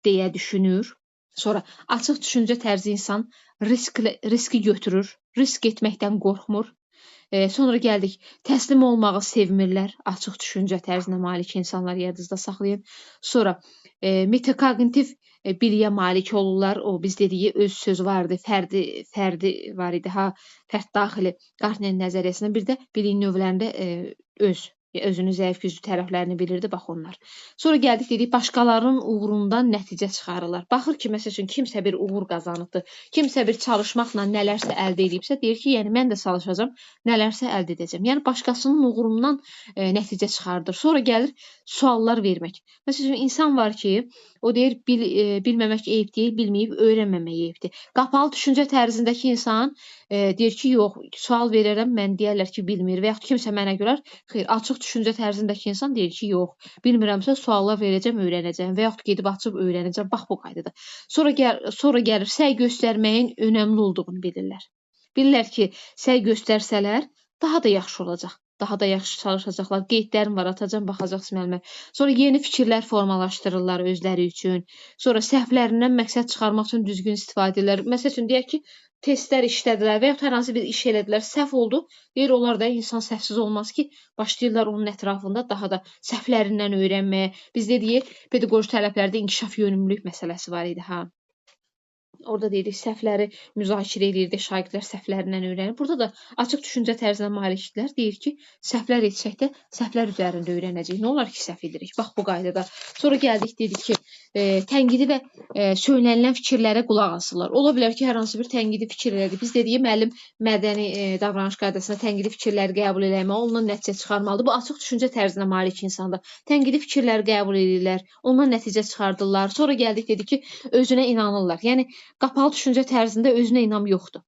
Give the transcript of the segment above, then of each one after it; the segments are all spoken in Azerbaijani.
deyə düşünür. Sonra açıq düşüncə tərzi insan riski götürür, risk etməkdən qorxmur. Sonra gəldik, təslim olmağı sevmirlər. Açıq düşüncə tərzinə malik insanlar yadınızda saxlayın. Sonra metakognitiv biliyə malik olurlar. O biz dediyi öz söz vardı, fərdi var idi. Fərd daxili Qartner nəzəriyyəsində bir də biliyin növlərində özünün zəif güclü tərəflərini bilirdi, bax onlar. Sonra gəldik dedik, başqalarının uğurundan nəticə çıxarırlar. Baxır ki, məsəl üçün kimsə bir uğur qazanıbdır, kimsə bir çalışmaqla nələrsə əldə edibsə, deyir ki, yəni mən də çalışacağam, nələrsə əldə edəcəm. Yəni başqasının uğurundan nəticə çıxardır. Sonra gəlir suallar vermək. Məsəl üçün insan var ki, o deyir bilməmək eyib deyil, bilməyib öyrənməmək eyibdir. Qapalı düşüncə tərzindəki insan deyir ki, yox, sual verərəm, mən deyərlər ki, bilmir və yaxud kimsə mənə görə, xeyr, açıq düşüncə tərzindəki insan deyir ki, yox, bilmirəmsə suallar verəcəm, öyrənəcəm və yaxud gedib açıb öyrənəcəm, bax bu qaydada. Sonra gəlir səy göstərməyin önəmli olduğunu bilirlər. Bilirlər ki, səy göstərsələr daha da yaxşı olacaq. Daha da yaxşı çalışacaqlar. Qeydlərim var, atacam, baxacaqsınız müəllimə. Sonra yeni fikirlər formalaşdırırlar özləri üçün. Sonra səhvlərindən məqsəd çıxarmaq üçün düzgün istifadə edirlər. Məsəl üçün deyək ki, testlər işlədilər və yaxud hər hansı bir iş elədilər, səhv oldu. Deyir, onlar da insan səhvsiz olmaz ki, başlayırlar onun ətrafında daha da səhvlərindən öyrənməyə. Biz dedik, pedaqoji tələblərdə inkişaf yönümlülük məsələsi var idi, Orada deyirik, səhvləri müzakirə edirdik, şagirdlər səhvlərindən öyrənir. Burada da açıq düşüncə tərzinə malikdirlər. Deyir ki, səhvlər etsəkdə səhvlər üzərində öyrənəcək. Nə olar ki, səhv edirik? Bax bu qaydada. Sonra gəldik, dedik ki, tənqidi və söylənilən fikirlərə qulaq asırlar. Ola bilər ki, hər hansı bir tənqidi fikir elədik. Biz dedik, müəllim mədəni davranış qaydasında tənqidi fikirləri qəbul eləmək, ondan nəticə çıxarmalıdır. Bu açıq düşüncə tərzinə malik insandır. Tənqidi fikirləri qəbul edirlər, ondan nəticə çıxardırlar. Sonra gəldik, dedik ki, özünə inanırlar. Yəni qapalı düşüncə tərzində özünə inam yoxdur.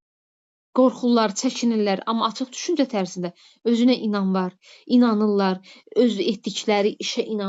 Qorxurlar, çəkinirlər, amma açıq düşüncə tərzində özünə inam var, inanırlar, öz etdikləri işə inanırlar.